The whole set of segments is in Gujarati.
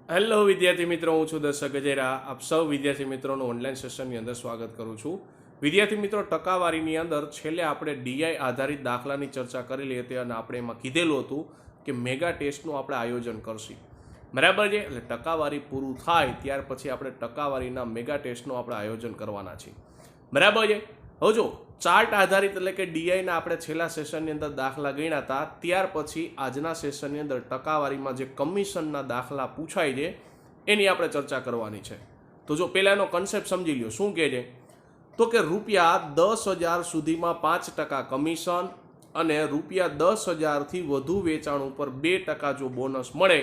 હેલો વિદ્યાર્થી મિત્રો, હું છું દર્શક ગજેરા. આપ સૌ વિદ્યાર્થી મિત્રોનું ઓનલાઈન સેશનની અંદર સ્વાગત કરું છું. વિદ્યાર્થી મિત્રો, ટકાવારીની અંદર છેલ્લે આપણે ડીઆઈ આધારિત દાખલાની ચર્ચા કરેલી હતી અને આપણે એમાં કીધેલું હતું કે મેગા ટેસ્ટનું આપણે આયોજન કરશું. બરાબર છે. એટલે ટકાવારી પૂરું થાય ત્યાર પછી આપણે ટકાવારીના મેગા ટેસ્ટનું આપણે આયોજન કરવાના છીએ. બરાબર છે. હવે જો ચાર્ટ આધારિત એટલે કે ડીઆઈના આપણે છેલ્લા સેશનની અંદર દાખલા ગણ્યા હતા, ત્યાર પછી આજના સેશનની અંદર ટકાવારીમાં જે કમિશનના દાખલા પૂછાય છે એની આપણે ચર્ચા કરવાની છે. તો જો પહેલા એનો કન્સેપ્ટ સમજી લ્યો. શું કહે છે તો કે ₹10,000 સુધીમાં 5% કમિશન અને ₹10,000થી વધુ વેચાણ ઉપર 2% જો બોનસ મળે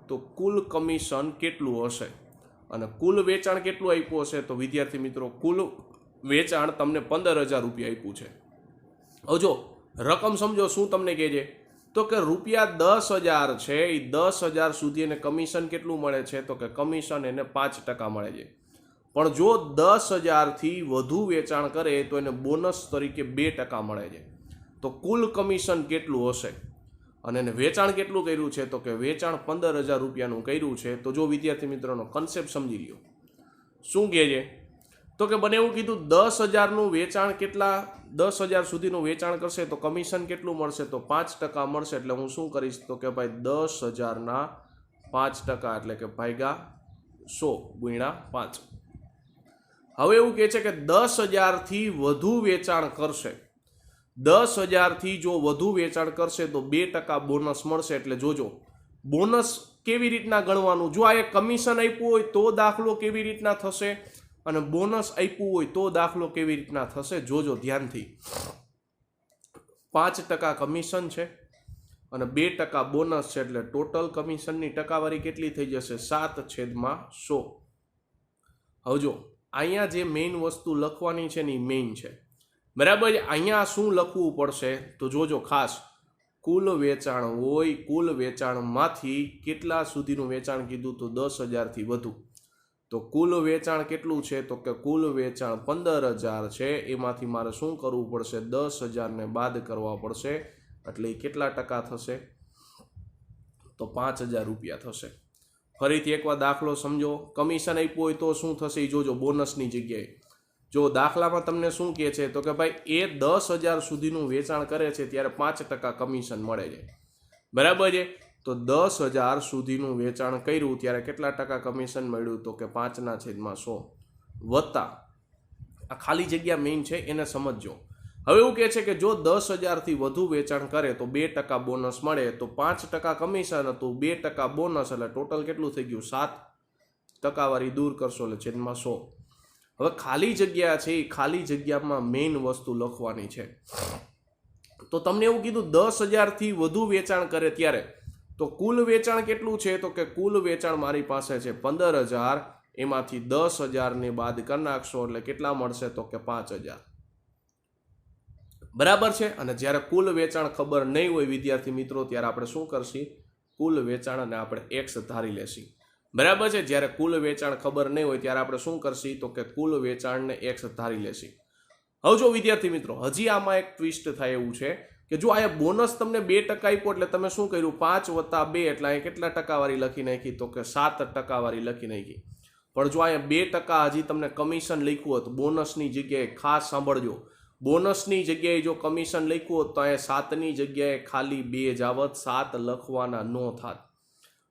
તો કુલ કમિશન કેટલું હશે અને કુલ વેચાણ કેટલું આપ્યું હશે? તો વિદ્યાર્થી મિત્રો, કુલ વેચાણ તમને ₹15,000 આપ્યું છે. હવે જો રકમ સમજો, શું તમને કહે છે તો કે ₹10,000 છે, એ 10,000 સુધી એને કમિશન કેટલું મળે છે? તો કે કમિશન એને 5% મળે છે. પણ જો 10,000થી વધુ વેચાણ કરે તો એને બોનસ તરીકે 2% મળે છે. તો કુલ કમિશન કેટલું હશે? અને એને વેચાણ કેટલું કર્યું છે? તો કે વેચાણ ₹15,000 કર્યું છે. તો જો વિદ્યાર્થી મિત્રોનો કન્સેપ્ટ સમજી લ્યો. શું કહે છે તો કે બને એવું કીધું 10,000નું વેચાણ કેટલા 10,000 સુધીનું વેચાણ કરશે તો કમિશન કેટલું મળશે? તો 5% મળશે. એટલે હું શું કરીશ તો કે ભાઈ 10,000ના 5% એટલે કે ભાગ્યા 100 × 5. હવે એવું કહે છે કે 10,000થી વધુ વેચાણ કરશે, 10,000થી જો વધુ વેચાણ કરશે તો 2% બોનસ મળશે. એટલે જોજો બોનસ કેવી રીતના ગણવાનું. જો આ એક કમિશન આપ્યું હોય તો દાખલો કેવી રીતના થશે અને બોનસ આપ્યું હોય તો દાખલો કેવી રીતના થશે, જોજો ધ્યાનથી. 5% કમિશન છે અને 2% બોનસ છે, એટલે ટોટલ કમિશનની ટકાવારી કેટલી થઈ જશે? 7/100. હવે જો અહીંયા જે મેઇન વસ્તુ લખવાની છે ને એ મેઇન છે. બરાબર છે. અહીંયા શું લખવું પડશે તો જોજો ખાસ. કુલ વેચાણ હોય, કુલ વેચાણમાંથી કેટલા સુધીનું વેચાણ કીધું? તો 10,000થી વધુ. તો કુલ વેચાણ કેટલું છે? તો કે કુલ વેચાણ 15,000 છે. એમાંથી મારે શું કરવું પડશે? 10,000ને બાદ કરવા પડશે. એટલે એ કેટલા ટકા થશે? તો ₹5,000 થશે. ફરીથી એકવાર દાખલો સમજો. કમિશન આપ્યું હોય તો શું થશે એ જોજો. બોનસની જગ્યાએ જો દાખલામાં તમને શું કહે છે તો કે ભાઈ એ 10,000 સુધીનું વેચાણ કરે છે ત્યારે 5% કમિશન મળે છે. બરાબર છે. તો 10,000 સુધીનું વેચાણ કર્યું ત્યારે કેટલા ટકા કમિશન મળ્યું? તો કે 5/100 વત્તા આ ખાલી જગ્યા મેઇન છે એને સમજજો. હવે એવું કહે છે કે જો 10,000થી વધુ વેચાણ કરે તો 2% બોનસ મળે. તો 5% કમિશન હતું, 2% બોનસ, એટલે ટોટલ કેટલું થઈ ગયું? 7% વાળી દૂર કરશો એટલે /100. હવે ખાલી જગ્યા છે એ ખાલી જગ્યામાં મેઇન વસ્તુ લખવાની છે. તો તમને એવું કીધું 10,000થી વધુ વેચાણ કરે ત્યારે તો કુલ વેચાણ કેટલું છે? તો કે કુલ વેચાણ મારી પાસે છે 15,000. એમાંથી 10,000ને બાદ કરી નાખશો એટલે કેટલા મળશે? તો કે 5,000. બરાબર છે. અને જ્યારે કુલ વેચાણ ખબર નહીં હોય વિદ્યાર્થી મિત્રો ત્યારે આપણે શું કરશું? કુલ વેચાણ અને આપણે X ધારી લેશું. બરાબર છે. જ્યારે કુલ વેચાણ ખબર નહીં હોય ત્યારે આપણે શું કરશું? તો કે કુલ વેચાણને X ધારી લેશું. હવે જો વિદ્યાર્થી મિત્રો, હજી આમાં એક ટ્વિસ્ટ થાય એવું છે કે જો આ બોનસ તમને 2% આપ્યો એટલે તમે શું કર્યું? 5 + 2 એટલે અહીંયા કેટલા ટકાવારી લખી નાખી? તો કે 7% વાળી લખી નાખી. પણ જો અહીંયા 2% હજી તમને કમિશન લખ્યું હોત બોનસની જગ્યાએ, ખાસ સાંભળજો, બોનસની જગ્યાએ જો કમિશન લખ્યું હોત તો અહીંયા 7ની જગ્યાએ ખાલી 2 જ આવત, 7 લખવાના ન થાત.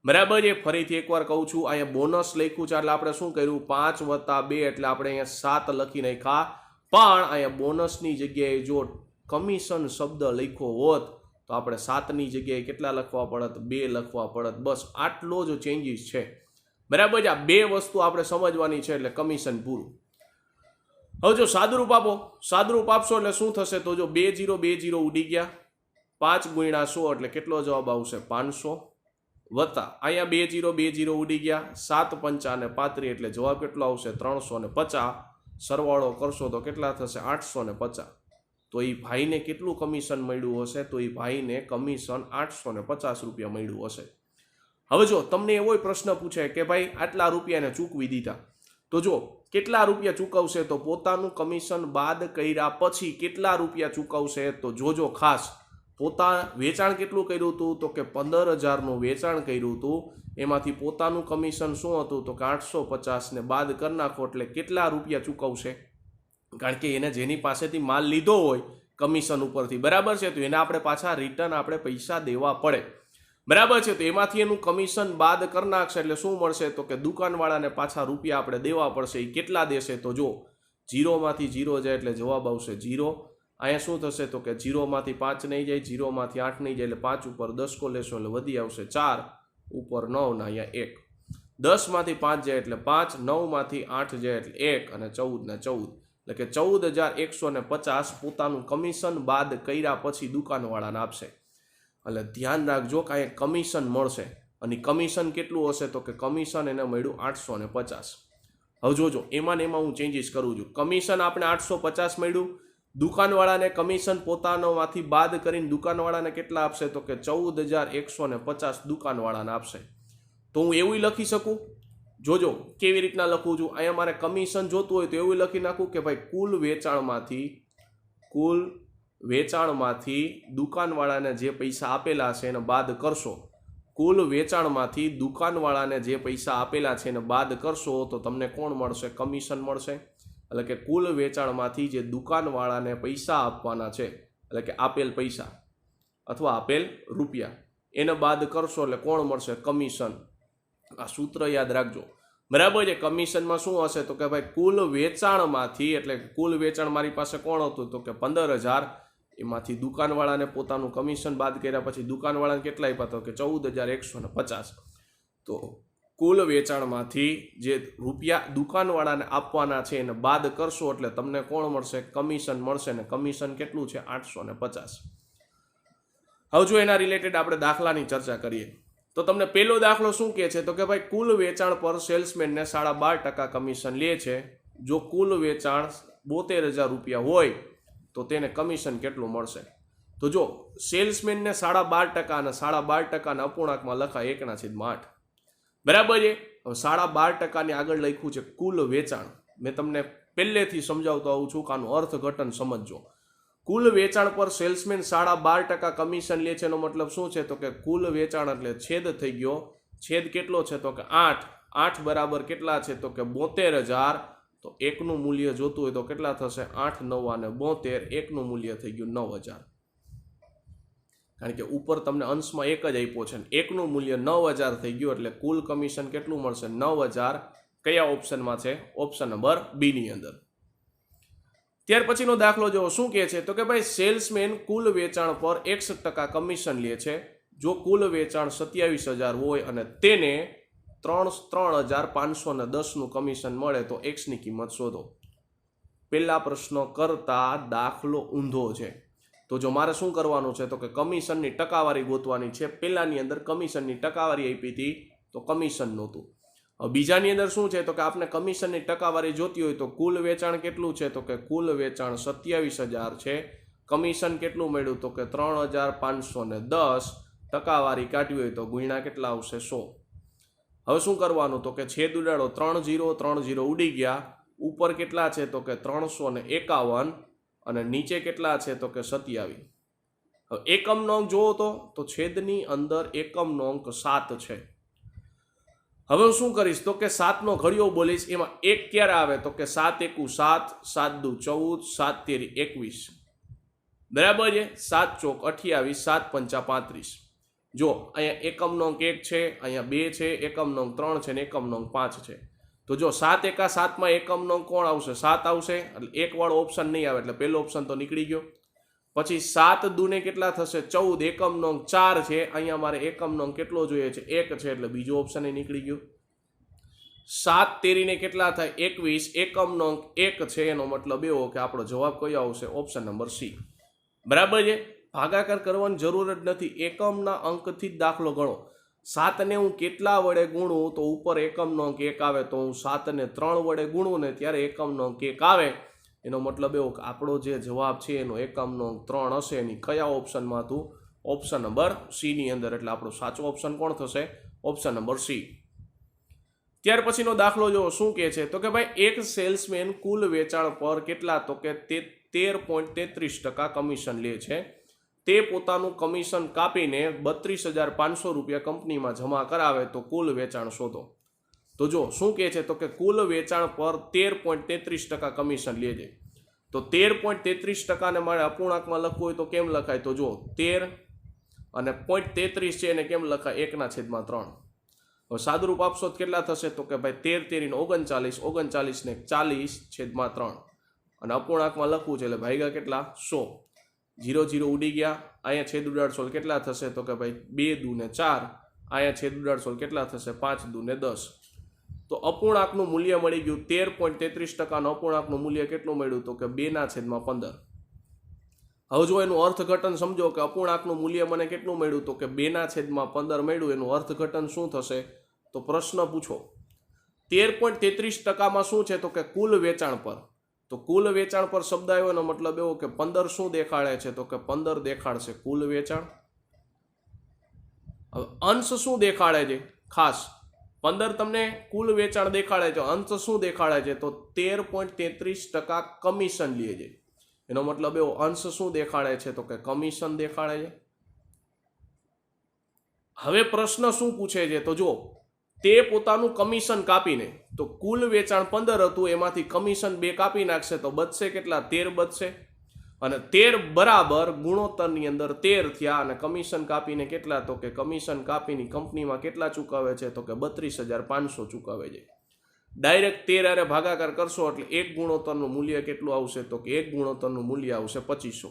બરાબર છે. ફરીથી એકવાર કહું છું, અહીંયા બોનસ લખ્યું છે એટલે આપણે શું કર્યું? 5 + 2 એટલે આપણે અહીંયા 7 લખી નાખ્યા. પણ અહીંયા બોનસની જગ્યાએ જો કમિશન શબ્દ લખ્યો હોત તો આપણે 7ની જગ્યાએ કેટલા લખવા પડત? 2 લખવા પડત. બસ આટલો જ ચેન્જીસ છે. બરાબર છે. આ બે વસ્તુ આપણે સમજવાની છે એટલે કમિશન પૂરું. હવે જો સાદુરૂપ આપો, સાદુરૂપ આપશો એટલે શું થશે? તો જો 2 0 2 0 ઉડી ગયા. 5 × 100 એટલે કેટલો જવાબ આવશે? 500 વત્તા અહીંયા 2 0 2 0 ઉડી ગયા. 7 × 5 = 35 એટલે જવાબ કેટલો આવશે? 350. સરવાળો કરશો તો કેટલા થશે? 850. તો એ ભાઈને કેટલું કમિશન મળ્યું હશે? તો એ ભાઈને કમિશન ₹850 મળ્યું હશે. હવે જો તમને એવો પ્રશ્ન પૂછે કે ભાઈ આટલા રૂપિયાને ચૂકવી દીધા, તો જો કેટલા રૂપિયા ચૂકવશે? તો પોતાનું કમિશન બાદ કર્યા પછી કેટલા રૂપિયા ચૂકવશે? તો જોજો ખાસ, વેચાણ કેટલું કર્યું હતું તો કે 15,000નું વેચાણ કર્યું હતું, એમાંથી પોતાનું કમિશન શું હતું તો કે 850 ને બાદ કરી નાખો એટલે કેટલા રૂપિયા ચૂકવશે? કારણ કે એને જેની પાસેથી માલ લીધો હોય કમિશન ઉપરથી, બરાબર છે, તો એને આપણે પાછા રિટર્ન આપણે પૈસા દેવા પડે, બરાબર છે, તો એમાંથી એનું કમિશન બાદ કરી નાખશે એટલે શું મળશે તો કે દુકાનવાળાને પાછા રૂપિયા આપણે દેવા પડશે. એ કેટલા દેશે તો જો 0માંથી 0 જાય એટલે જવાબ આવશે 0. અહીંયા શું થશે તો કે 0માંથી 5 નહીં જાય, 0માંથી 8 નહીં જાય એટલે 5 ઉપર 10 લેશો એટલે વધી આવશે 4, ઉપર 9 ને અહીંયા 1. 10માંથી 5 જાય એટલે 5, 9માંથી 8 જાય એટલે 1 અને 14 ને 14 એટલે કે 14,150 પોતાનું કમિશન બાદ કર્યા પછી દુકાનવાળાને આપશે. એટલે ધ્યાન રાખજો કે અહીંયા કમિશન મળશે અને કમિશન કેટલું હશે તો કે કમિશન એને મળ્યું 850. હવે જોજો એમાં ને એમાં હું ચેન્જીસ કરું છું. કમિશન આપણે 850 મળ્યું, દુકાનવાળાને કમિશન પોતાનોમાંથી બાદ કરીને દુકાનવાળાને કેટલા આપશે તો કે 14,150 દુકાનવાળાને આપશે. તો હું એવું લખી શકું, જોજો કેવી રીતના લખું છું. અહીંયા મારે કમિશન જોતું હોય તો એવું લખી નાખું કે ભાઈ કુલ વેચાણમાંથી દુકાનવાળાને જે પૈસા આપેલા છે એને બાદ કરશો. કુલ વેચાણમાંથી દુકાનવાળાને જે પૈસા આપેલા છે એને બાદ કરશો તો તમને કોણ મળશે? કમિશન મળશે. એટલે કે કુલ વેચાણમાંથી જે દુકાનવાળાને પૈસા આપવાના છે, એટલે કે આપેલ પૈસા અથવા આપેલ રૂપિયા, એને બાદ કરશો એટલે કોણ મળશે? કમિશન. આ સૂત્ર યાદ રાખજો, બરાબર છે. કમિશનમાં શું હશે તો કે ભાઈ કુલ વેચાણમાંથી, એટલે કુલ વેચાણ મારી પાસે કોણ હતું તો કે 15,000, એમાંથી દુકાનવાળાને પોતાનું કમિશન બાદ કર્યા પછી દુકાનવાળાને કેટલા આપ્યા તો કે 14,150. તો કુલ વેચાણમાંથી જે રૂપિયા દુકાનવાળાને આપવાના છે એને બાદ કરશો એટલે તમને કોણ મળશે? કમિશન મળશે. ને કમિશન કેટલું છે? 850. હવે જો એના રિલેટેડ આપણે દાખલાની ચર્ચા કરીએ તો તમને પહેલો દાખલો શું કહે છે તો કે ભાઈ કુલ વેચાણ પર સેલ્સમેનને 12.5% કમિશન લે છે. જો કુલ વેચાણ 72,000 રૂપિયા હોય તો તેને કમિશન કેટલું મળશે? તો જો સેલ્સમેનને 12.5% અને 12.5% અપૂર્ણાંકમાં લખાય 1/8, બરાબર છે. હવે 12.5%ની આગળ લખ્યું છે કુલ વેચાણ. મેં તમને પહેલેથી સમજાવતો આવું છું કે આનું અર્થઘટન સમજજો. કુલ વેચાણ પર સેલ્સમેન 12.5% કમિશન લે છે એનો મતલબ શું છે તો કે કુલ વેચાણ એટલે છેદ થઈ ગયો. છેદ કેટલો છે તો કે 8. 8 બરાબર કેટલા છે તો કે 72,000. તો એકનું મૂલ્ય જોતું હોય તો કેટલા થશે? 8 9 અને 72, એકનું મૂલ્ય થઈ ગયું 9,000. કારણ કે ઉપર તમને અંશમાં એક જ આપ્યો છે, એકનું મૂલ્ય 9,000 થઈ ગયું એટલે કુલ કમિશન કેટલું મળશે? 9,000. કયા ઓપ્શનમાં છે? ઓપ્શન નંબર બી ની અંદર. ત્યાર પછીનો દાખલો જો શું કહે છે તો કે ભાઈ સેલ્સમેન કુલ વેચાણ પર 61% કમિશન લે છે. જો કુલ વેચાણ 27,000 હોય અને તેને 3,510નું કમિશન મળે તો એક્સ ની કિંમત શોધો. પહેલા પ્રશ્ન કરતા દાખલો ઊંધો છે. તો જો મારે શું કરવાનું છે તો કે કમિશનની ટકાવારી ગોતવાની છે. પહેલાની અંદર કમિશનની ટકાવારી આપી હતી તો કમિશન નહોતું. હવે બીજાની અંદર શું છે તો કે આપણે કમિશનની ટકાવારી જોતી હોય તો કુલ વેચાણ કેટલું છે તો કે કુલ વેચાણ 27,000 છે. કમિશન કેટલું મળ્યું તો કે 3,510. ટકાવારી કાઢવી હોય તો ગુણ્યા કેટલા આવશે? 100. હવે શું કરવાનું તો કે છેદ ઉડાડો. 3 0 ઉડી ગયા. ઉપર કેટલા છે તો કે 351 અને નીચે કેટલા છે તો કે 27. હવે એકમનો અંક જોવો તો છેદની અંદર એકમનો અંક 7 છે. હવે હું શું કરીશ તો કે 7નો ઘડિયો બોલીશ. એમાં એક ક્યારે આવે તો કે 7 એકુ 7, 7 દુ 14, 7 તેરી 21, બરાબર છે. 7 ચોક 28, 7 પંચા 35. જો અહીંયા એકમનો અંક 1 છે, અહીંયા 2 છે, એકમનો અંક 3 છે ને એકમનો અંક 5 છે. તો જો 7 એકા 7માં એકમનો અંક કોણ આવશે? 7 આવશે. એટલે એક વાળો ઓપ્શન નહીં આવે એટલે પહેલો ઓપ્શન તો નીકળી ગયો. પછી 7 દુને કેટલા થશે? 14. એકમનો અંક 4 છે, અહીંયા મારે એકમનો અંક કેટલો જોઈએ છે? 1 છે એટલે બીજો ઓપ્શન નીકળી ગયો. 7 તેરીને કેટલા થાય? 21. એકમનો અંક 1 છે, એનો મતલબ એવો કે આપણો જવાબ કયો આવશે? Option number C. બરાબર છે. ભાગાકાર કરવાની જરૂર જ નથી, એકમના અંકથી જ દાખલો ગણો. 7ને હું કેટલા વડે ગુણું તો ઉપર એકમનો અંક 1 આવે, તો હું 7ને 3 વડે ગુણું ને ત્યારે એકમનો અંક 1 આવે. એનો મતલબ એવો કે આપણો જે જવાબ છે એનો એકમનો અંક 3 હશે. એની કયા ઓપ્શનમાં હતું? ઓપ્શન નંબર સી ની અંદર. એટલે આપણો સાચો ઓપ્શન કોણ થશે? Option number C. ત્યાર પછીનો દાખલો જો શું કહે છે તો કે ભાઈ એક સેલ્સમેન કુલ વેચાણ પર કેટલા તો કે 13.33% કમિશન લે છે. તે પોતાનું કમિશન કાપીને 32,500 રૂપિયા કંપનીમાં જમા કરાવે તો કુલ વેચાણ શોધો. તો જો શું કહે છે તો કે કુલ વેચાણ પર 13.33% કમિશન લે છે. તો 13.33%ને મારે અપૂર્ણાંકમાં લખવું હોય તો કેમ લખાય? તો જો 13 અને 0.33 છે એને કેમ લખાય? 1/3. હવે સાદુરૂપ આપશો તો કેટલા થશે? તો કે ભાઈ 13 × 39, 39 ને 40/3 અને અપૂર્ણાંકમાં લખવું છે એટલે ભાગ્યા કેટલા? 100. 0 0 ઉડી ગયા. અહીંયા છેદ ઉડાડશો કેટલા થશે? તો કે ભાઈ 2 દુ ને 4. અહીંયા છેદ ઉડાડશો કેટલા થશે? 5 દુ ને 10. તો અપૂર્ણાંકનું મૂલ્ય મળી ગયું 13.33%. અપૂર્ણાંકનું મૂલ્ય કેટલું મળ્યું? તો કે 2/15. હવે જો એનું અર્થઘટન સમજો કે અપૂર્ણાંકનું મૂલ્ય મને કેટલું મળ્યું? તો કે 2/15 મળ્યું. એનું અર્થઘટન શું થશે? તો પ્રશ્ન પૂછો 13.33%માં શું છે? તો કે કુલ વેચાણ પર. તો કુલ વેચાણ પર શબ્દ આવ્યો એનો મતલબ એવો કે 15 શું દેખાડે છે? તો કે 15 દેખાડશે કુલ વેચાણ. હવે અંશ શું દેખાડે છે? ખાસ 15 તમને કુલ વેચાણ દેખાડે છે. અંશ શું દેખાડે છે? તો 13.33% કમિશન લે છે. એનો મતલબ એવો અંશ શું દેખાડે છે? તો કે કમિશન દેખાડે છે. હવે પ્રશ્ન શું પૂછે છે? તો જો તે પોતાનું કમિશન કાપીને, તો કુલ વેચાણ 15 હતું એમાંથી કમિશન 2 કાપી નાખશે તો બચશે કેટલા? 13 બચશે. અને 13 બરાબર ગુણોત્તરની અંદર 13 થયા અને કમિશન કાપીને કેટલા? તો કે કમિશન કાપીને કંપનીમાં કેટલા ચૂકવે છે? તો કે 32,500 ચૂકવે છે. ડાયરેક્ટ 13 હારે ભાગાકાર કરશો એટલે એક ગુણોત્તરનું મૂલ્ય કેટલું આવશે? તો કે એક ગુણોત્તરનું મૂલ્ય આવશે 2500.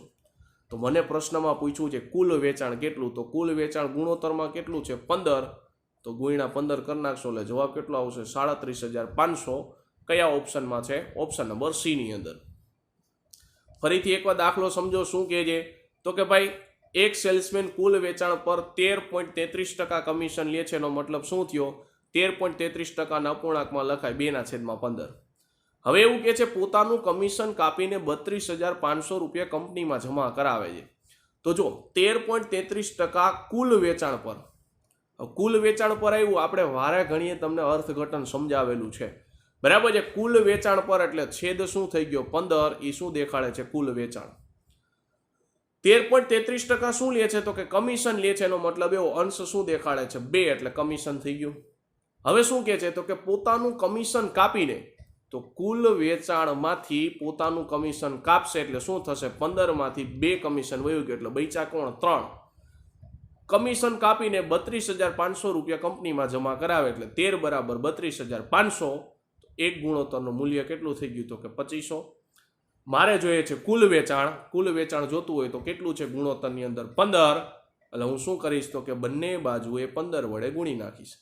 તો મને પ્રશ્નમાં પૂછ્યું છે કુલ વેચાણ કેટલું? તો કુલ વેચાણ ગુણોત્તરમાં કેટલું છે? 15. તો ગુણ્યા 15 કરી નાખશો એટલે જવાબ કેટલો આવશે? 37,500. કયા ઓપ્શનમાં છે? ઓપ્શન નંબર સી ની અંદર. ફરીથી એકવાર દાખલો સમજો શું કહે છે? તો કે ભાઈ એક સેલ્સમેન કુલ વેચાણ પર 13.33% કમિશન લે છે. એનો મતલબ શું થયો? 13.33% અપૂર્ણાંકમાં લખાય 2/15. હવે એવું કહે છે પોતાનું કમિશન કાપીને 32,500 રૂપિયા કંપનીમાં જમા કરાવે છે. તો જો 13.33% કુલ વેચાણ પર. કુલ વેચાણ પર આવ્યું, આપણે વારે ઘણીએ તમને અર્થઘટન સમજાવેલું છે, બરાબર છે. કુલ વેચાણ પર એટલે છેદ શું થઈ ગયો? 15. એ શું દેખાડે છે? કુલ વેચાણ. 13.33% શું લે છે? તો કે કમિશન લે છે. એનો મતલબ એવો અંશ શું દેખાડે છે? 2 એટલે કમિશન થઈ ગયું. હવે શું કહે છે? તો કે પોતાનું કમિશન કાપીને, તો કુલ વેચાણમાંથી પોતાનું કમિશન કાપશે એટલે શું થશે? 15 માંથી 2 કમિશન વયું ગયું એટલે બચ્યા કોણ? 3. કમિશન કાપીને 32,500 રૂપિયા કંપનીમાં જમા કરાવે એટલે 13 બરાબર 32,500. એક ગુણોત્તરનું મૂલ્ય કેટલું થઈ ગયું? તો કે 2500. મારે જોઈએ છે કુલ વેચાણ. કુલ વેચાણ જોતું હોય તો કેટલું છે ગુણોત્તરની અંદર? 15. એટલે હું શું કરીશ? તો કે બંને બાજુએ 15 વડે ગુણી નાખીશ.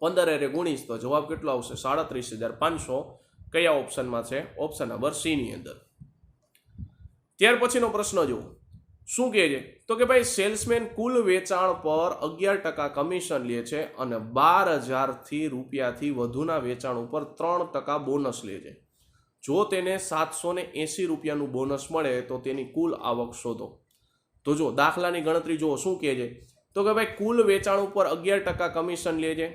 15 હારે ગુણીશ તો જવાબ કેટલો આવશે? 37,500. કયા ઓપ્શનમાં છે? ઓપ્શન નંબર સી ની અંદર. ત્યાર પછીનો પ્રશ્ન જુઓ શું કહે છે? તો કે ભાઈ સેલ્સમેન કુલ વેચાણ પર 11% કમિશન લે છે અને 12,000 રૂપિયાથી વધુના વેચાણ ઉપર 3% બોનસ લે છે. જો તેને 780 રૂપિયાનું બોનસ મળે તો તેની કુલ આવક શોધો. તો જો દાખલાની ગણતરી જુઓ શું કહે છે? તો કે ભાઈ કુલ વેચાણ ઉપર 11% કમિશન લે છે,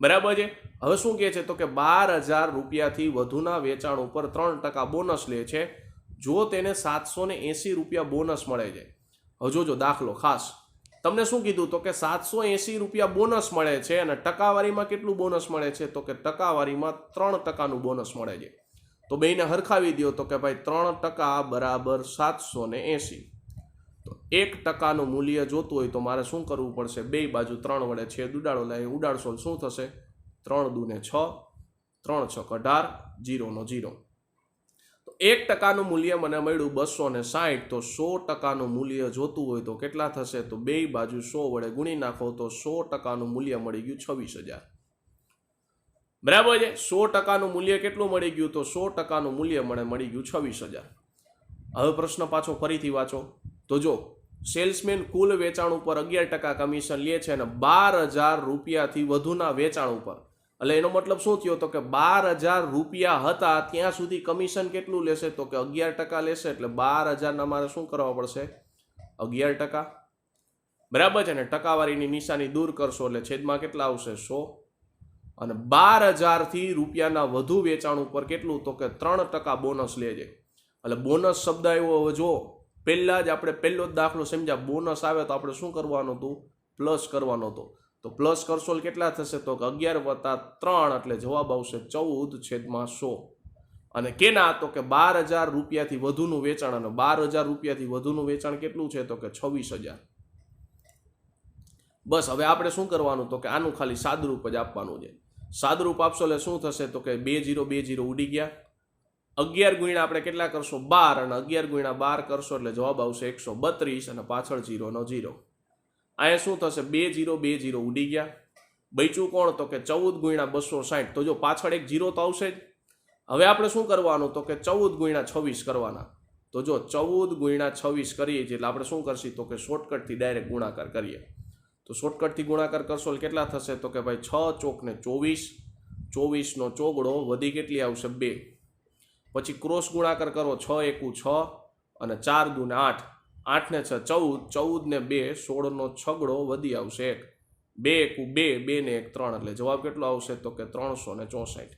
બરાબર છે. હવે શું કહે છે? તો કે 12,000 રૂપિયાથી વધુના વેચાણ ઉપર 3% બોનસ લે છે. જો તેને 780 રૂપિયા બોનસ મળે છે. હવે જોજો દાખલો ખાસ, તમને શું કીધું? તો કે 780 રૂપિયા બોનસ મળે છે અને ટકાવારીમાં કેટલું બોનસ મળે છે? તો કે ટકાવારીમાં 3%નું બોનસ મળે છે. તો બેયને હરખાવી દો તો કે ભાઈ 3% બરાબર 780. તો 1%નું મૂલ્ય જોતું હોય તો મારે શું કરવું પડશે? બે બાજુ 3 વડે છેદ ઉડાડો. એટલે ઉડાડશો શું થશે? 3 દુ ને 6, 3 6 18, 0 નો 0. તો 1%નું મૂલ્ય મને મળ્યું 260. તો 100%નું મૂલ્ય જોતું હોય તો કેટલા થશે? તો બે બાજુ 100 વડે ગુણી નાખો તો 100%નું મૂલ્ય મળી ગયું 26,000. બરાબર છે. 100%નું મૂલ્ય કેટલું મળી ગયું? તો 100%નું મૂલ્ય મને મળી ગયું 26,000. હવે પ્રશ્ન પાછો ફરીથી વાંચો. તો જો સેલ્સમેન કુલ વેચાણ ઉપર 11% કમિશન લે છે અને 12,000 રૂપિયાથી વધુના વેચાણ ઉપર, એટલે એનો મતલબ શું થયો? તો કે 12,000 રૂપિયા હતા ત્યાં સુધી કમિશન કેટલું લેશે? તો કે 11% લેશે. એટલે 12,000 મારે શું કરવા પડશે? 11%. બરાબર છે ને. ટકાવારીની નિશાની દૂર કરશો એટલે છેદમાં કેટલા આવશે? 100. અને 12,000 રૂપિયાના વધુ વેચાણ ઉપર કેટલું? તો કે 3% બોનસ લે છે. એટલે બોનસ શબ્દ આવ્યો. હવે જો પહેલાં જ આપણે પહેલો જ દાખલો સમજ્યા, બોનસ આવે તો આપણે શું કરવાનું હતું? પ્લસ કરવાનો હતો. તો પ્લસ કરશો કેટલા થશે? તો 11 + 3 એટલે જવાબ આવશે 14/100. અને કેના? તો કે 12,000 રૂપિયાથી વધુનું વેચાણ. અને 12,000 રૂપિયાથી વધુનું વેચાણ કેટલું છે? તો કે 26,000. બસ હવે આપણે શું કરવાનું? તો કે આનું ખાલી સાદરૂપ જ આપવાનું છે. સાદરૂપ આપશો એટલે શું થશે? તો કે 2 0 2 0 ઉડી ગયા. 11 ગુણ્યા આપણે કેટલા કરશો? 12. અને 11 ગુણ્યા 12 કરશો એટલે જવાબ આવશે 132 અને પાછળ 0 નો 0. અહીંયા શું થશે? 2 0 2 0 ઉડી ગયા. બચ્યું કોણ? તો કે 14 ગુણ્યા 260. તો જો પાછળ એક 0 તો આવશે જ. હવે આપણે શું કરવાનું? તો કે 14 ગુણ્યા 26 કરવાના. તો જો 14 ગુણ્યા 26 કરીએ છીએ એટલે આપણે શું કરશું? તો કે શોર્ટકટથી ડાયરેક્ટ ગુણાકાર કરીએ. તો શોર્ટકટથી ગુણાકાર કરશો એટલે કેટલા થશે? તો કે ભાઈ 6 ચોક ને 24, 24 નો ચોગડો વધી કેટલી આવશે? 2. પછી ક્રોસ ગુણાકાર કરો, 6 એકુ 6 અને 4 દુ ને 8, 8 ને 6 14, 14 ને 2 16 નો છગડો વધી આવશે 1, 2 એકુ 2, 2 ને 1 3 એટલે જવાબ કેટલો આવશે? તો કે 364.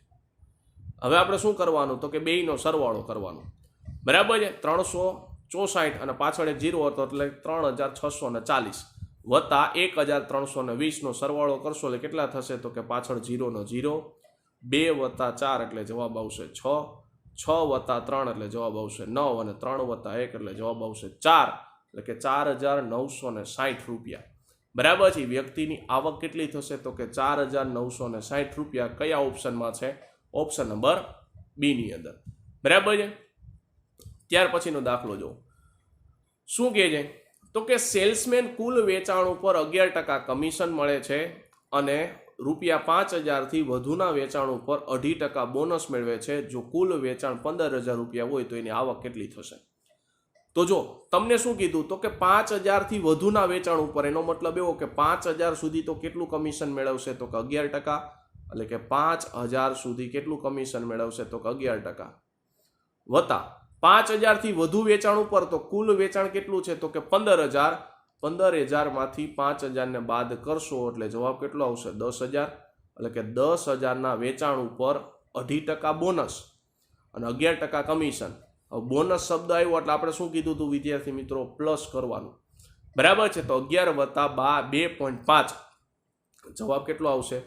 હવે આપણે શું કરવાનું? તો કે બેયનો સરવાળો કરવાનો. બરાબર છે? 364 અને પાછળ એક 0 હતો એટલે 3640 વત્તા 1320 નો સરવાળો કરશો એટલે કેટલા થશે? તો કે પાછળ 0 નો 0, 2 + 4 એટલે જવાબ આવશે 6, 6 + 3 એટલે જવાબ આવશે 9 અને 3 + 1 એટલે જવાબ આવશે 4, એટલે કે 4,960 રૂપિયા. બરાબર છે? વ્યક્તિની આવક કેટલી થશે? તો કે 4,960 રૂપિયા. કયા ઓપ્શનમાં છે? ઓપ્શન નંબર બી ની અંદર. બરાબર છે? ત્યાર પછીનો દાખલો જો શું કહે છે? તો કે સેલ્સમેન કુલ વેચાણ ઉપર 11% કમિશન મળે છે અને ₹5,000 થી વધુના વેચાણ ઉપર 2.5% બોનસ મેળવે છે. જો કુલ વેચાણ 15,000 રૂપિયા હોય તો એની આવક કેટલી થશે? તો જો તમને શું કીધું? તો કે 5,000 થી વધુના વેચાણ ઉપર, એનો મતલબ એવો કે 5,000 સુધી તો કેટલું કમિશન મેળવશે? તો કે 11%. એટલે કે 5,000 સુધી કેટલું કમિશન મેળવશે? તો કે 11%. વત્તા 5,000 થી વધુ વેચાણ ઉપર તો કુલ વેચાણ કેટલું છે? તો કે 15,000. 15,000 માંથી 5,000 ને બાદ કરશો એટલે જવાબ કેટલો આવશે? 10,000. એટલે કે 10,000 ના વેચાણ ઉપર 2.5% બોનસ અને 11% કમિશન. હવે બોનસ શબ્દ આવ્યો એટલે આપણે શું કીધું હતું વિદ્યાર્થી મિત્રો? પ્લસ કરવાનું. બરાબર છે? તો 11 + 2.5 જવાબ કેટલો આવશે?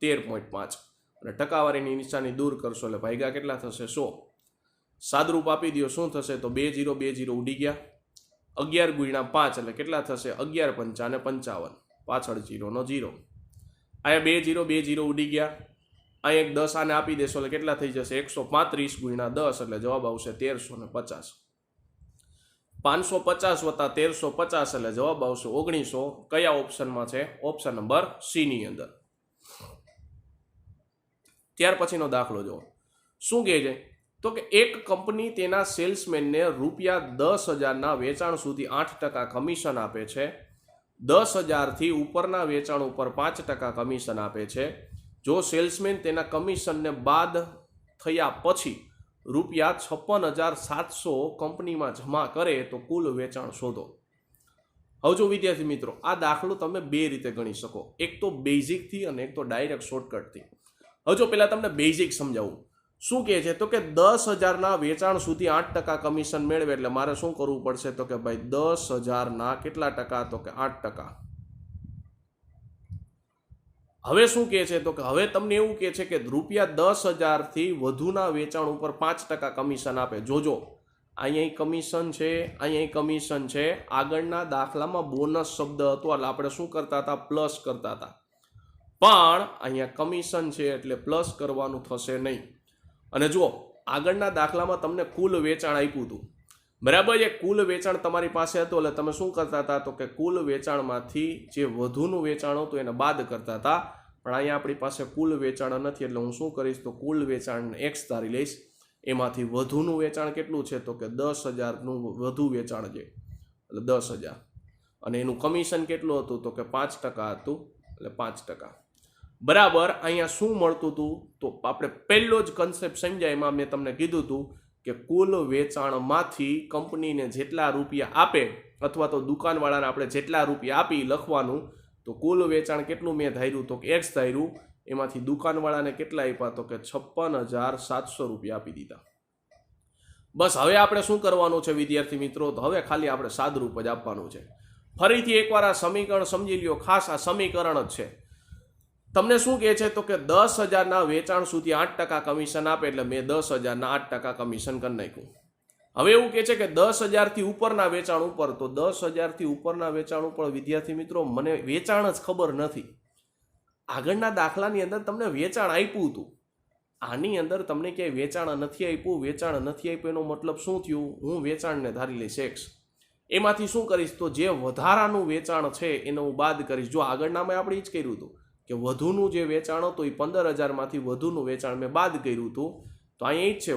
13.5. અને ટકાવારીની નિશાની દૂર કરશો એટલે ભાગ્યા કેટલા થશે? 100. સાદરૂપ આપી દો, શું થશે? તો 2 0 2 0 ઉડી ગયા. 11 ગુણ્યા 5 એટલે કેટલા થશે? 11 × 5 = 55, પાછળ 0 નો 0. અહીંયા 2 0 2 0 ઉડી ગયા. અહીંયા એક 10 આને આપી દેશો એટલે કેટલા થઈ જશે? 135 ગુણ્યા 10 એટલે જવાબ આવશે 1350. 550 વત્તા 1350 એટલે જવાબ આવશે 1900. કયા ઓપ્શનમાં છે? ઓપ્શન નંબર સી ની અંદર. ત્યાર પછીનો દાખલો જો શું કહે છે? તો કે એક કંપની તેના સેલ્સમેનને ₹10,000 ના વેચાણ સુધી 8% કમિશન આપે છે. 10,000 થી ઉપરના વેચાણ ઉપર 5% કમિશન આપે છે. જો સેલ્સમેન તેના કમિશનને બાદ થયા પછી ₹56,700 કંપનીમાં જમા કરે તો કુલ વેચાણ શોધો. હવે જો વિદ્યાર્થી મિત્રો, આ દાખલો તમે બે રીતે ગણી શકો. એક તો બેઝિકથી અને એક તો ડાયરેક્ટ શોર્ટકટથી. હવે જો પહેલા તમને બેઝિક સમજાવું. શું કહે છે? તો કે 10,000 ના વેચાણ સુધી 8% કમિશન મેળવે એટલે મારે શું કરવું પડશે? તો કે ભાઈ 10,000 ના કેટલા ટકા? તો કે 8%. હવે શું કહે છે? તો કે હવે તમને એવું કહે છે કે ₹10,000 થી વધુના વેચાણ ઉપર 5% કમિશન આપે. જોજો અહીંયા કમિશન છે, અહીંયા કમિશન છે. આગળના દાખલામાં બોનસ શબ્દ હતો એટલે આપણે શું કરતા હતા? પ્લસ કરતા હતા. પણ અહીંયા કમિશન છે એટલે પ્લસ કરવાનું થશે નહીં. અને જો આગળના દાખલામાં તમને કુલ વેચાણ આપ્યું હતું. બરાબર છે? કુલ વેચાણ તમારી પાસે હતું એટલે તમે શું કરતા હતા? તો કે કુલ વેચાણમાંથી જે વધુનું વેચાણ હતું એને બાદ કરતા હતા. પણ અહીંયા આપણી પાસે કુલ વેચાણ નથી એટલે હું શું કરીશ? તો કુલ વેચાણ x ધારી લઈશ. એમાંથી વધુનું વેચાણ કેટલું છે? તો કે 10,000નું વધુ વેચાણ છે એટલે 10,000. અને એનું કમિશન કેટલું હતું? તો કે 5% હતું એટલે 5%. બરાબર. અહીંયા શું મળતું હતું? તો આપણે પહેલો જ કન્સેપ્ટ સમજાય એમાં મેં તમને કીધું હતું કે કુલ વેચાણમાંથી કંપનીને જેટલા રૂપિયા આપે અથવા તો દુકાનવાળાને આપણે જેટલા રૂપિયા આપી લખવાનું. તો કુલ વેચાણ કેટલું મેં ધાર્યું? તો કે x ધાર્યું. એમાંથી દુકાનવાળાને કેટલા આપ્યા? તો કે 56,700 રૂપિયા આપી દીધા. બસ હવે આપણે શું કરવાનું છે વિદ્યાર્થી મિત્રો, તો હવે ખાલી આપણે સાદરૂપ જ આપવાનું છે. ફરીથી એકવાર આ સમીકરણ સમજી લ્યો, ખાસ આ સમીકરણ જ છે. તમને શું કહે છે તો કે 10,000ના વેચાણ સુધી 8% કમિશન આપે, એટલે મેં 10,000ના 8% કમિશન કરી નાખ્યું. હવે એવું કહે છે કે 10,000થી ઉપરના વેચાણ ઉપર, તો 10,000થી ઉપરના વેચાણ ઉપર વિદ્યાર્થી મિત્રો મને વેચાણ જ ખબર નથી. આગળના દાખલાની અંદર તમને વેચાણ આપ્યું હતું, આની અંદર તમને ક્યાંય વેચાણ નથી આપ્યું. વેચાણ નથી આપ્યું એનો મતલબ શું થયું? હું વેચાણને ધારી લઈશ x, એમાંથી શું કરીશ તો જે વધારાનું વેચાણ છે એને હું બાદ કરીશ. જો આગળનામાં આપણે એ જ કર્યું હતું કે વધુનું જે વેચાણ હતું એ 15,000માંથી વધુનું વેચાણ મેં બાદ કર્યું હતું. તો અહીંયા જ છે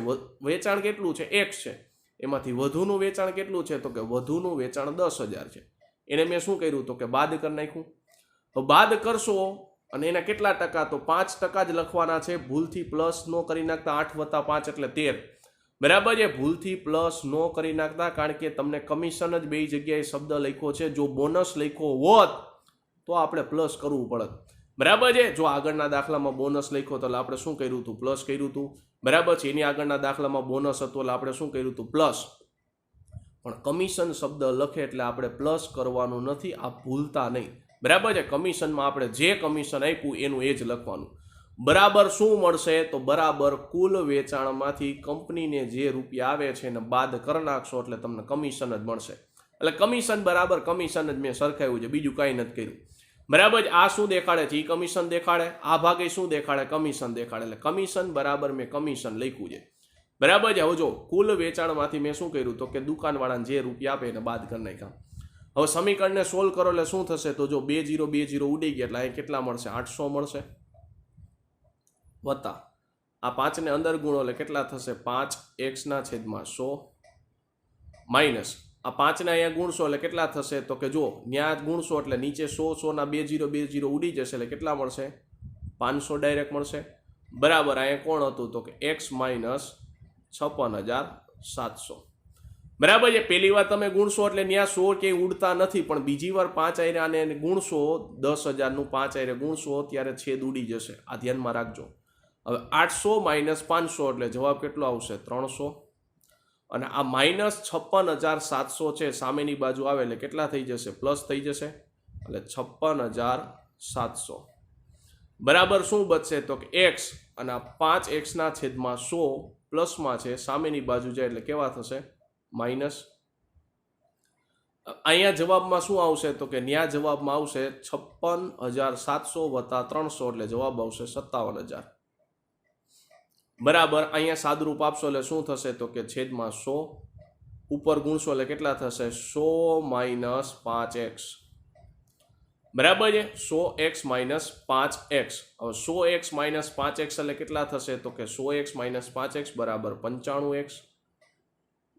વેચાણ કેટલું છે? x છે. એમાંથી વધુનું વેચાણ કેટલું છે તો કે વધુનું વેચાણ 10,000 છે. એને મેં શું કર્યું તો કે બાદ કરી નાખ્યું. તો બાદ કરશો અને એના કેટલા ટકા? તો 5% જ લખવાના છે. ભૂલથી પ્લસ ન કરી નાખતા, 8 + 5 એટલે 13. બરાબર છે? ભૂલથી પ્લસ ન કરી નાખતા, કારણ કે તમને કમિશન જ બે જગ્યાએ શબ્દ લખ્યો છે. જો બોનસ લખ્યો હોત તો આપણે પ્લસ કરવું પડત. બરાબર છે? જો આગળના દાખલામાં બોનસ લખ્યો તો આપણે શું કર્યું હતું? પ્લસ કર્યું હતું. બરાબર છે? એની આગળના દાખલામાં બોનસ હતો એટલે આપણે શું કર્યું હતું? પ્લસ. પણ કમિશન શબ્દ લખે એટલે આપણે પ્લસ કરવાનું નથી, આ ભૂલતા નહીં. બરાબર છે? કમિશનમાં આપણે જે કમિશન આપ્યું એનું એ જ લખવાનું. બરાબર શું મળશે? તો બરાબર કુલ વેચાણમાંથી કંપનીને જે રૂપિયા આવે છે એને બાદ કરી નાખશો એટલે તમને કમિશન જ મળશે. એટલે કમિશન બરાબર કમિશન જ મેં સરખાવ્યું છે, બીજું કાંઈ નથી કર્યું. બરાબર છે? આ શું દેખાડે છે? એ કમિશન દેખાડે. આ ભાગે શું દેખાડે? કમિશન દેખાડે. એટલે કમિશન બરાબર મેં કમિશન લખ્યું છે. બરાબર છે? હવે જો કુલ વેચાણમાંથી મેં શું કર્યું તો કે દુકાનવાળાને જે રૂપિયા આપે એને બાદ કરી નાખ્યા. હવે સમીકરણને સોલ્વ કરો એટલે શું થશે? તો જો 2 0 2 0 ઉડી ગયા એટલે અહીં કેટલા મળશે? 800 મળશે. વત્તા આ 5ને અંદર ગુણો એટલે કેટલા થશે? 5x/100 માઇનસ આ 5ને અહીંયા ગુણશો એટલે કેટલા થશે? તો કે જો ન્યા ગુણશો એટલે નીચે 100 100ના 2 0 2 0 ઉડી જશે એટલે કેટલા મળશે? 500 ડાયરેક્ટ મળશે. બરાબર. અહીંયા કોણ હતું તો કે x - 56,700. બરાબર છે? પહેલી વાર તમે ગુણશો એટલે ત્યાં 100 ક્યાંય ઉડતા નથી, પણ બીજી વાર 5 આને ગુણશો, 10,000નું 5 આરે ગુણશો ત્યારે છેદ ઉડી જશે. આ ધ્યાનમાં રાખજો. હવે 800 - 500 એટલે જવાબ કેટલો આવશે? 300. અને આ -56,700 છે, સામેની બાજુ આવે એટલે કેટલા થઈ જશે? પ્લસ થઈ જશે. એટલે 56,700. બરાબર શું બચશે તો કે x, અને આ 5x/100 પ્લસમાં છે, સામેની બાજુ જાય એટલે કેવા થશે? માઇનસ. અહીંયા જવાબમાં શું આવશે તો કે ન્યા જવાબમાં આવશે 56,700 + 300 એટલે જવાબ આવશે 57,000. બરાબર. અહીંયા સાદરૂપ આપશો એટલે શું થશે તો કે છેદમાં 100 ઉપર ગુણશો એટલે કેટલા થશે? 100 - 5x. બરાબર છે? 100x - 5x. હવે 100x - 5x એટલે કેટલા થશે તો કે 100x - 5x બરાબર 95x.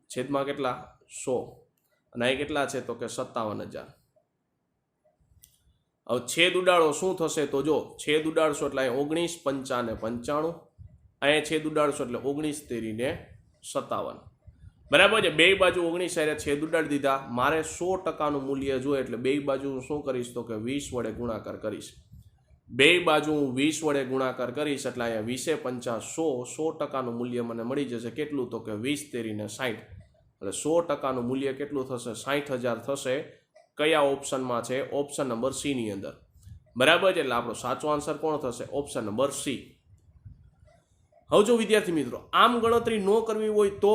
છેદમાં કેટલા? 100. અને અહીં કેટલા છે તો કે 57,000. હવે છેદ ઉડાડો શું થશે તો જો છેદ ઉડાડશો એટલે અહીં 19 5 95. અહીંયા છેદ ઉડાડશો એટલે 19 13 57. બરાબર છે? બે બાજુ 19 હારે છેદ ઉડાડી દીધા. મારે 100%નું મૂલ્ય જોઈએ એટલે બે બાજુ હું શું કરીશ તો કે 20 વડે ગુણાકાર કરીશ. બે બાજુ હું 20 વડે ગુણાકાર કરીશ એટલે અહીંયા 20 5 100%નું મૂલ્ય મને મળી જશે. કેટલું તો કે 20 13 60. એટલે 100%નું મૂલ્ય કેટલું થશે? 60,000 થશે. કયા ઓપ્શનમાં છે? ઓપ્શન નંબર સી ની અંદર. બરાબર છે? એટલે આપણો સાચો આન્સર કોણ થશે? Option number C. હવે જો વિદ્યાર્થી મિત્રો આમ ગણતરી ન કરવી હોય તો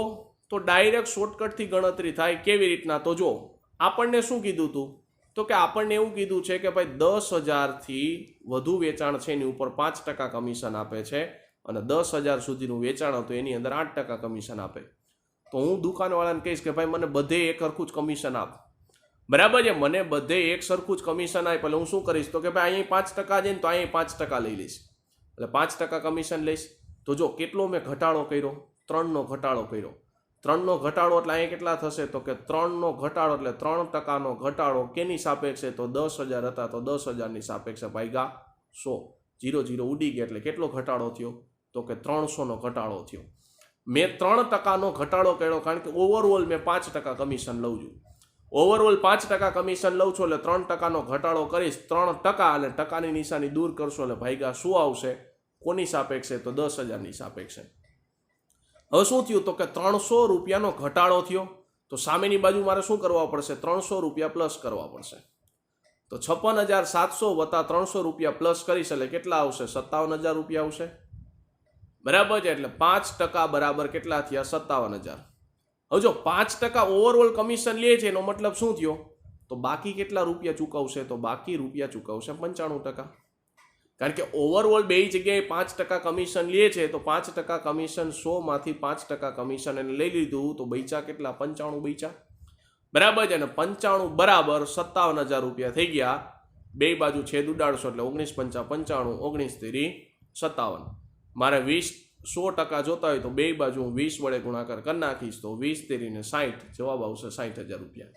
ડાયરેક્ટ શોર્ટકટથી ગણતરી થાય. કેવી રીતના? તો જો આપણને શું કીધું હતું તો કે આપણને એવું કીધું છે કે ભાઈ 10,000થી વધુ વેચાણ છે એની ઉપર 5% કમિશન આપે છે, અને 10,000 સુધીનું વેચાણ હતું એની અંદર 8% કમિશન આપે. તો હું દુકાનવાળાને કહીશ કે ભાઈ મને બધે એક સરખું જ કમિશન આપ. બરાબર છે? મને બધે એક સરખું જ કમિશન આપ એટલે હું શું કરીશ તો કે ભાઈ અહીં 5% જાય ને તો અહીં 5% લઈ લઈશ. એટલે 5% કમિશન લઈશ. તો જો કેટલો મેં ઘટાડો કર્યો? 3નો ઘટાડો કર્યો. 3નો ઘટાડો એટલે અહીંયા કેટલા થશે તો કે 3નો ઘટાડો એટલે 3%નો ઘટાડો કેની સાપેક્ષે? તો 10,000 હતા તો 10,000ની સાપેક્ષે ભાગ્યા 100. 0 0 ઉડી ગયા એટલે કેટલો ઘટાડો થયો તો કે 300નો ઘટાડો થયો. મેં 3%નો ઘટાડો કર્યો કારણ કે ઓવરઓલ મેં 5% કમિશન લઉં છું. ઓવરઓલ 5% કમિશન લઉં છું એટલે 3%નો ઘટાડો કરીશ. 3% અને ટકાની નિશાની દૂર કરશો એટલે ભાગ્યા શું આવશે? કોની સાપેક્ષે? તો 10,000ની સાપેક્ષે. હવે શું થયું તો કે 300 રૂપિયાનો ઘટાડો થયો, તો સામેની બાજુ મારે શું કરવા પડશે? 300 રૂપિયા પ્લસ કરવા પડશે. તો 56,700 વત્તા 300 રૂપિયા પ્લસ કરીશ એટલે કેટલા આવશે? 57,000 રૂપિયા આવશે. બરાબર છે. એટલે 5% બરાબર કેટલા થયા? 57,000. હવે જો 5% ઓવરઓલ કમિશન લે છે એનો મતલબ શું થયો? તો બાકી કેટલા રૂપિયા ચૂકવશે? તો બાકી રૂપિયા ચૂકવશે 95%. કારણ કે ઓવરઓલ બે જગ્યાએ 5% કમિશન લે છે, તો 5% કમિશન 100 માંથી 5% કમિશન એને લઈ લીધું, તો બૈચા કેટલા? 95 બૈચા. બરાબર છે ને? 95 બરાબર 57,000 રૂપિયા થઈ ગયા. બે બાજુ છેદ ઉડાડશો એટલે 19 × 5 = 95, 19 × 3 = 57. મારે 100% જોતા હોય તો બે બાજુ હું 20 વડે ગુણાકાર કરી નાખીશ, તો 20 × 3 = 60, જવાબ આવશે 60,000 રૂપિયા.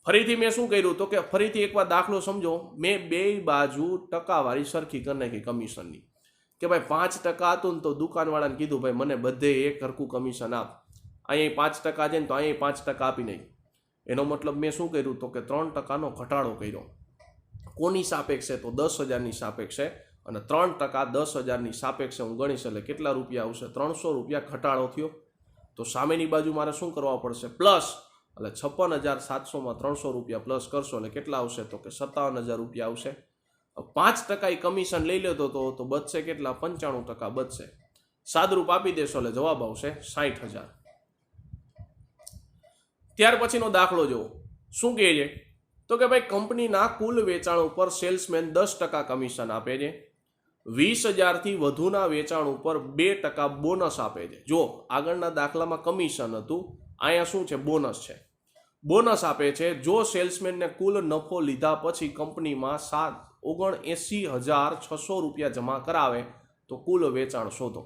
ફરીથી મેં શું કર્યું તો કે ફરીથી એકવાર દાખલો સમજો. મેં બે બાજુ ટકાવારી સરખી કરી નાખી કમિશનની, કે ભાઈ 5% હતું ને તો દુકાનવાળાને કીધું ભાઈ મને બધે એક હરખું કમિશન આપ. અહીંયા 5% છે ને તો અહીંયા 5% આપી નહીં. એનો મતલબ મેં શું કર્યું તો કે 3%નો ઘટાડો કર્યો. કોની સાપેક્ષે? તો 10,000ની સાપેક્ષે. અને 3% 10,000ની સાપેક્ષે હું ગણીશ એટલે કેટલા રૂપિયા આવશે? 300 રૂપિયા ઘટાડો થયો. તો સામેની બાજુ મારે શું કરવા પડશે? પ્લસ. એટલે 56,700 300 રૂપિયા પ્લસ કરશો એટલે કેટલા આવશે? તો કે 57,000 રૂપિયા આવશે. 5% કમિશન લઈ લેતો તો બચશે કેટલા? 95% બચશે. સાદરૂપ આપી દેશો એટલે જવાબ આવશે 60,000. ત્યાર પછીનો દાખલો જુઓ. શું કહે છે તો કે ભાઈ કંપનીના કુલ વેચાણ ઉપર સેલ્સમેન 10% કમિશન આપે છે. 20,000થી વધુના વેચાણ ઉપર 2% બોનસ આપે છે. જો આગળના દાખલામાં કમિશન હતું, અહીંયા શું છે? બોનસ છે. બોનસ આપે છે જો સેલ્સમેનને કુલ નફો લીધા પછી કંપનીમાં 79,600 રૂપિયા જમા કરાવે તો કુલ વેચાણ શોધો.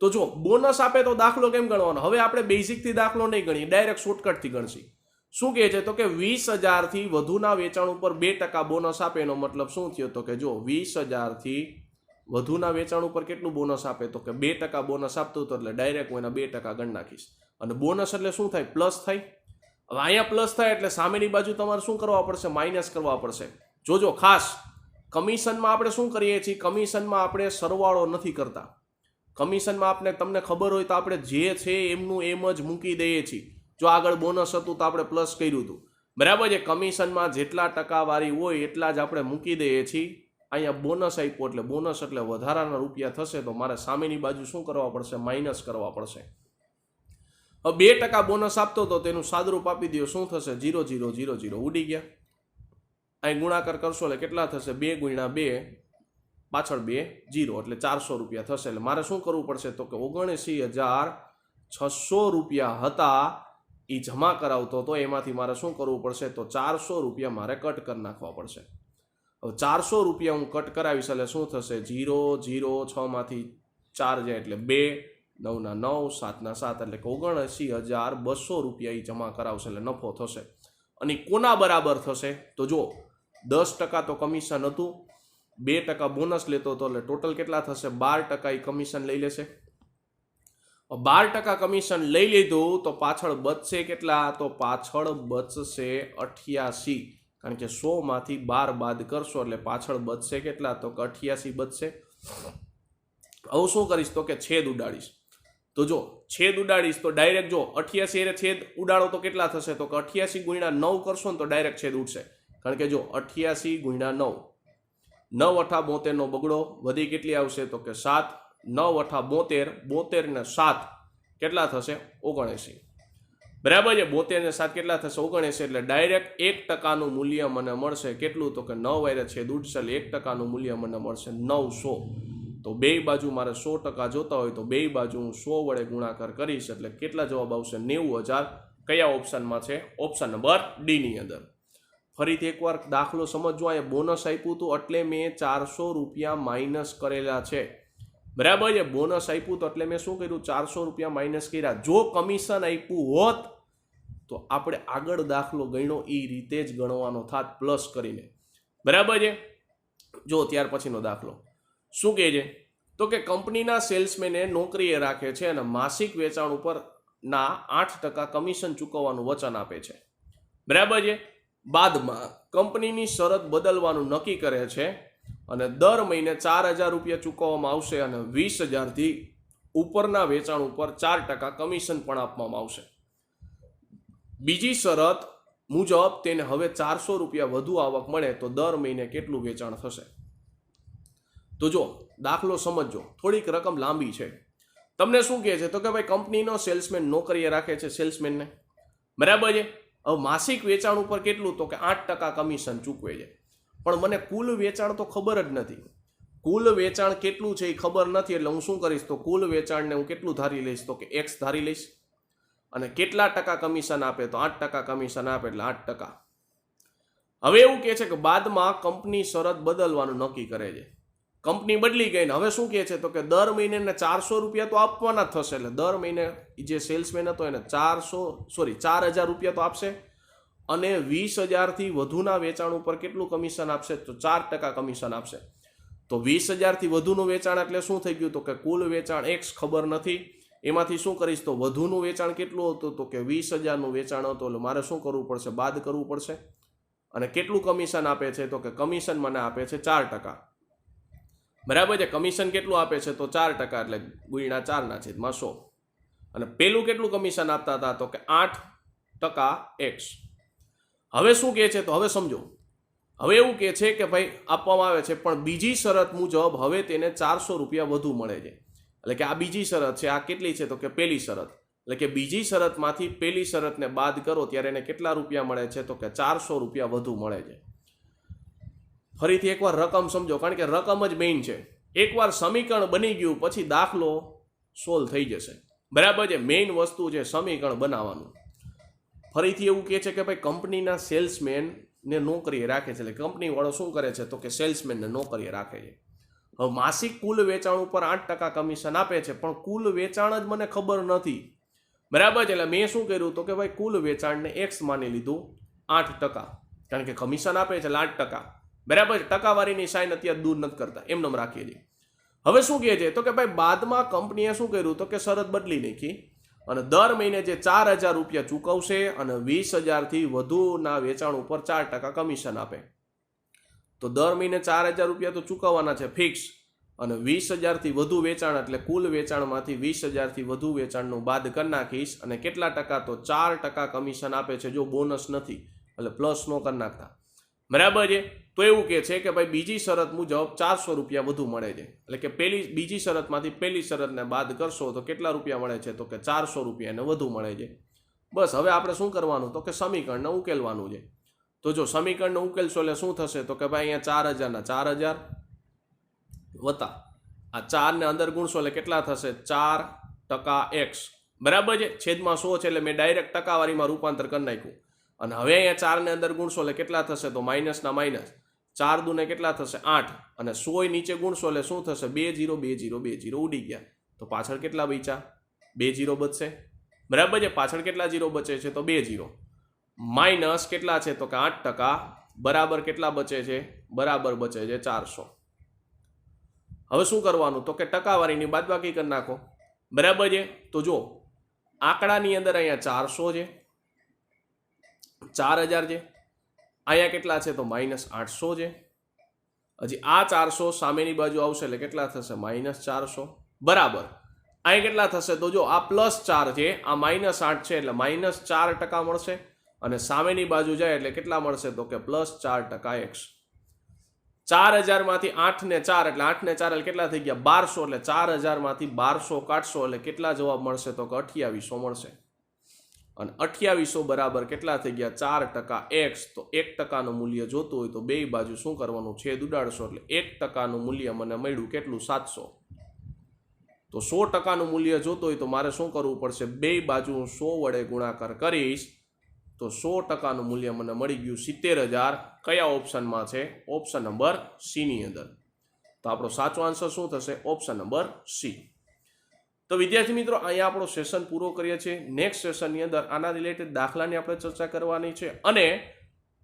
તો જો બોનસ આપે તો દાખલો કેમ ગણવાનો? હવે આપણે બેઝિકથી દાખલો નહીં ગણીએ, ડાયરેક્ટ શોર્ટકટથી ગણશી. શું કહે છે તો કે 20,000થી વધુના વેચાણ ઉપર 2% બોનસ આપે. એનો મતલબ શું થયો તો કે જો 20,000થી વધુના વેચાણ ઉપર કેટલું બોનસ આપે? તો કે 2% બોનસ આપતું હતું એટલે ડાયરેક્ટ હું એના 2% ગણી નાખીશ. અને બોનસ એટલે શું થાય? પ્લસ થાય. હવે અહીંયા પ્લસ થાય એટલે સામેની બાજુ તમારે શું કરવા પડશે? માઇનસ કરવા પડશે. જોજો ખાસ, કમિશનમાં આપણે શું કરીએ છીએ? કમિશનમાં આપણે સરવાળો નથી કરતા. કમિશનમાં આપણે, તમને ખબર હોય તો આપણે જે છે એમનું એમ જ મૂકી દઈએ છીએ. જો આગળ બોનસ હતું તો આપણે પ્લસ કર્યું હતું. બરાબર છે? કમિશનમાં જેટલા ટકાવારી હોય એટલા જ આપણે મૂકી દઈએ છીએ. અહીંયા બોનસ આપ્યો એટલે બોનસ એટલે વધારાના રૂપિયા થશે, તો મારે સામેની બાજુ શું કરવા પડશે? માઇનસ કરવા પડશે. હવે 2% બોનસ આપતો હતો તેનું સાદરૂપ આપી દો. શું થશે? 0 0 0 0 ઉડી ગયા. અહીં ગુણાકાર કરશો એટલે કેટલા થશે? 2 × 2 પાછળ 2 0 એટલે 400 રૂપિયા થશે. એટલે મારે શું કરવું પડશે? તો કે 79,600 રૂપિયા હતા એ જમા કરાવતો હતો, એમાંથી મારે શું કરવું પડશે? તો 400 રૂપિયા મારે કટ કરી નાખવા પડશે. હવે 400 રૂપિયા હું કટ કરાવીશ એટલે શું થશે? 0 0 6 માંથી 4 જાય એટલે 2, 9 ના 9, 7 ના 7 એટલે 79,200 રૂપિયા એ જમા કરાવશે એટલે નફો થશે. અને કોના બરાબર થશે? તો જો 10% તો કમિશન હતું, 2% બોનસ લેતો હતો એટલે ટોટલ કેટલા થશે? 12% એ કમિશન લઈ લેશે. 12% કમિશન લઈ લીધું તો પાછળ બચશે કેટલા? તો પાછળ બચશે 88. કારણ કે 100 માંથી 12 બાદ કરશો એટલે પાછળ બચશે કેટલા? તો કે 88 બચશે. હવે શું કરીશ તો કે છેદ ઉડાડીશ. તો જો છેદ ઉડાડીશ તો ડાયરેક્ટ જો 88 એ છેદ ઉડાડો તો કેટલા થશે? તો કે 88 × 9 કરશો ને તો ડાયરેક્ટ છેદ ઉડશે. કારણ કે જો 88 × 9, 9 × 8 72 નો બગડો વધી કેટલી આવશે? તો કે 7, 9 × 8 72, 72 ને 7 કેટલા થશે? 79. બરાબર છે? 72 ને 7 કેટલા થશે? 79. એટલે ડાયરેક્ટ 1%નું મૂલ્ય મને મળશે. કેટલું? તો કે 9 વાયરે છેદ ઉડશે એટલે 1%નું મૂલ્ય મને મળશે 900. તો બે બાજુ મારે 100% જોતા હોય તો બે બાજુ હું 100 વડે ગુણાકાર કરીશ એટલે કેટલા જવાબ આવશે? 90,000. કયા ઓપ્શનમાં છે? ઓપ્શન નંબર ડી ની અંદર. ફરીથી એકવાર દાખલો સમજજો. અહીંયા બોનસ આપ્યું હતું એટલે મેં 400 રૂપિયા માઇનસ કરેલા છે. બરાબર છે? બોનસ આપ્યું તો એટલે મેં શું કર્યું? 400 રૂપિયા માઇનસ કર્યા. જો કમિશન આપ્યું હોત તો આપણે આગળ દાખલો ગણ્યો એ રીતે જ ગણવાનો થાત પ્લસ કરીને. બરાબર છે? જો ત્યાર પછીનો દાખલો શું કહે છે તો કે કંપનીના સેલ્સમેને નોકરીએ રાખે છે અને માસિક વેચાણ ઉપર ના 8% કમિશન ચૂકવવાનું વચન આપે છે. બરાબર છે? બાદમાં કંપનીની શરત બદલવાનું નક્કી કરે છે અને દર મહિને 4,000 રૂપિયા ચૂકવવામાં આવશે અને 20,000થી ઉપરના વેચાણ ઉપર 4% કમિશન પણ આપવામાં આવશે. બીજી શરત મુજબ તેને હવે 400 રૂપિયા વધુ આવક મળે તો દર મહિને કેટલું વેચાણ થશે. તો જો દાખલો સમજો, થોડીક રકમ લાંબી છે. તમને શું કહે છે તો કે ભાઈ કંપનીનો સેલ્સમેન નોકરીએ રાખે છે સેલ્સમેનને, બરાબર છે. હવે માસિક વેચાણ ઉપર કેટલું તો કે 8% કમિશન ચૂકવે છે. પણ મને કુલ વેચાણ તો ખબર જ નથી. કુલ વેચાણ કેટલું છે એ ખબર નથી, એટલે હું શું કરીશ તો કુલ વેચાણને હું કેટલું ધારી લઈશ તો કે x ધારી લઈશ. અને કેટલા ટકા કમિશન આપે તો 8% કમિશન આપે એટલે 8%. હવે એવું કહે છે કે બાદમાં કંપની શરત બદલવાનું નક્કી કરે છે. કંપની બદલી ગઈ ને હવે શું કહે છે તો કે દર મહિને 400 રૂપિયા તો આપવાના જ થશે. એટલે દર મહિને જે સેલ્સમેન હતો એને 4000 રૂપિયા તો આપશે અને 20,000 થી વધુના વેચાણ ઉપર કેટલું કમિશન આપશે તો 4% કમિશન આપશે. તો 20,000 થી વધુનું વેચાણ એટલે શું થઈ ગયું તો કે કુલ વેચાણ x ખબર નથી, એમાંથી શું કરીશ તો વધુનું વેચાણ કેટલું હતું તો કે 20,000નું વેચાણ હતું. એટલે મારે શું કરવું પડશે, બાદ કરવું પડશે. અને કેટલું કમિશન આપે છે તો કે કમિશન મને આપે છે 4%, બરાબર છે. કમિશન કેટલું આપે છે તો 4% એટલે ગુણ્યા 4/100. અને પેલું કેટલું કમિશન આપતા હતા તો કે 8% x. હવે શું કહે છે તો હવે સમજો, હવે એવું કહે છે કે ભાઈ આપવામાં આવે છે પણ બીજી શરત મુજબ હવે તેને 400 રૂપિયા વધુ મળે છે. એટલે કે આ બીજી શરત છે, આ કેટલી છે તો કે પહેલી શરત. એટલે કે બીજી શરતમાંથી પહેલી શરતને બાદ કરો ત્યારે એને કેટલા રૂપિયા મળે છે તો કે 400 રૂપિયા વધુ મળે છે. ફરીથી એકવાર રકમ સમજો, કારણ કે રકમ જ મેઇન છે. એકવાર સમીકરણ બની ગયું પછી દાખલો સોલ્વ થઈ જશે, બરાબર છે. મેઇન વસ્તુ છે સમીકરણ બનાવવાનું. ફરીથી એવું કહે છે કે ભાઈ કંપનીના સેલ્સમેનને નોકરીએ રાખે છે. એટલે કંપની વાળો શું કરે છે તો કે સેલ્સમેનને નોકરીએ રાખે છે. હવે માસિક કુલ વેચાણ ઉપર 8% કમિશન આપે છે, પણ કુલ વેચાણ જ મને ખબર નથી, બરાબર છે. એટલે મેં શું કર્યું તો કે ભાઈ કુલ વેચાણને x માની લીધું 8%, કારણ કે કમિશન આપે છે એટલે 8%, બરાબર છે. ટકાવારીની સાઇન અત્યારે દૂર નથી કરતા, એમને રાખીએ છીએ. હવે શું કહે છે તો કે ભાઈ બાદમાં કંપનીએ શું કર્યું તો કે શરત બદલી નાખી અને દર મહિને જે 4,000 રૂપિયા ચૂકવશે અને 20,000 થી વધુના વેચાણ ઉપર 4% કમિશન આપે. તો દર મહિને 4,000 રૂપિયા તો ચૂકવવાના છે ફિક્સ, અને 20,000 થી વધુ વેચાણ એટલે કુલ વેચાણમાંથી 20,000 થી વધુ વેચાણનું બાદ કરી નાખીશ. અને કેટલા ટકા તો 4% કમિશન આપે છે, જો બોનસ નથી એટલે પ્લસ નો કરી નાખતા, બરાબર છે. તો એવું કહે છે કે ભાઈ બીજી શરત મુજબ 400 રૂપિયા વધુ મળે છે. એટલે કે બીજી શરતમાંથી પહેલી શરતને બાદ કરશો તો કેટલા રૂપિયા મળે છે તો કે 400 રૂપિયાને વધુ મળે છે. બસ હવે આપણે શું કરવાનું તો કે સમીકરણને ઉકેલવાનું છે. તો જો સમીકરણને ઉકેલશો એટલે શું થશે તો કે ભાઈ અહીંયા 4,000 ના 4,000 વત્તા આ 4 ને અંદર ગુણશો એટલે કેટલા થશે 4% x, બરાબર છે. છેદમાં 100 છે એટલે મેં ડાયરેક્ટ ટકાવારીમાં રૂપાંતર કરી નાખ્યું. અને હવે અહીંયા 4 ને અંદર ગુણશો એટલે કેટલા થશે તો માઇનસના માઇનસ, 4 દુને કેટલા થશે 8, અને 100 નીચે ગુણશો એટલે શું થશે 2 0 2 0 2 0 ઉડી ગયા. તો પાછળ કેટલા બચ્યા 2 0 બચશે, બરાબર છે. પાછળ કેટલા 0 બચે છે તો 2 0 માઇનસ કેટલા છે તો કે 8%, બરાબર કેટલા બચે છે બરાબર બચે છે 400. હવે શું કરવાનું તો કે ટકાવારીની બાદબાકી કરી નાખો, બરાબર છે. તો જો આંકડાની અંદર અહીંયા 400 છે, 4,000 છે, અહીંયા કેટલા છે તો -800 છે. હજી આ 400 સામેની બાજુ આવશે એટલે કેટલા થશે -400, બરાબર. અહીંયા કેટલા થશે તો જો આ +4 છે, આ -8 છે એટલે -4% મળશે, અને સામેની બાજુ જાય એટલે કેટલા મળશે તો કે +4% x. 4,000 માંથી 8 ને 4 એટલે 8 ને 4 એટલે કેટલા થઈ ગયા 1200, એટલે 4,000 માંથી 1200 કાઢશો એટલે કેટલા જવાબ મળશે તો કે 2800 મળશે. અને 2800 બરાબર કેટલા થઈ ગયા 4% x. તો 1%નું મૂલ્ય જોતું હોય તો બે બાજુ શું કરવાનું છેદ ઉડાડશો એટલે 1%નું મૂલ્ય મને મળ્યું કેટલું 700. તો 100%નું મૂલ્ય જોતું હોય તો મારે શું કરવું પડશે, બે બાજુ 100 વડે ગુણાકાર કરીશ તો 100%નું મૂલ્ય મને મળી ગયું 70,000. કયા ઓપ્શનમાં છે, ઓપ્શન નંબર સી ની અંદર. તો આપણો સાચો આન્સર શું થશે ઓપ્શન નંબર સી. તો વિદ્યાર્થી મિત્રો અહીંયા આપણો સેશન પૂરો કરીએ છીએ. નેક્સ્ટ સેશનની અંદર આના રિલેટેડ દાખલાની આપણે ચર્ચા કરવાની છે, અને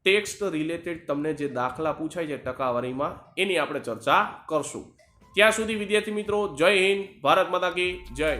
ટેક્સ્ટ રિલેટેડ તમને જે દાખલા પૂછાય છે ટકાવારીમાં એની આપણે ચર્ચા કરશું. ત્યાં સુધી વિદ્યાર્થી મિત્રો જય હિન્દ, ભારત માતા કી જય.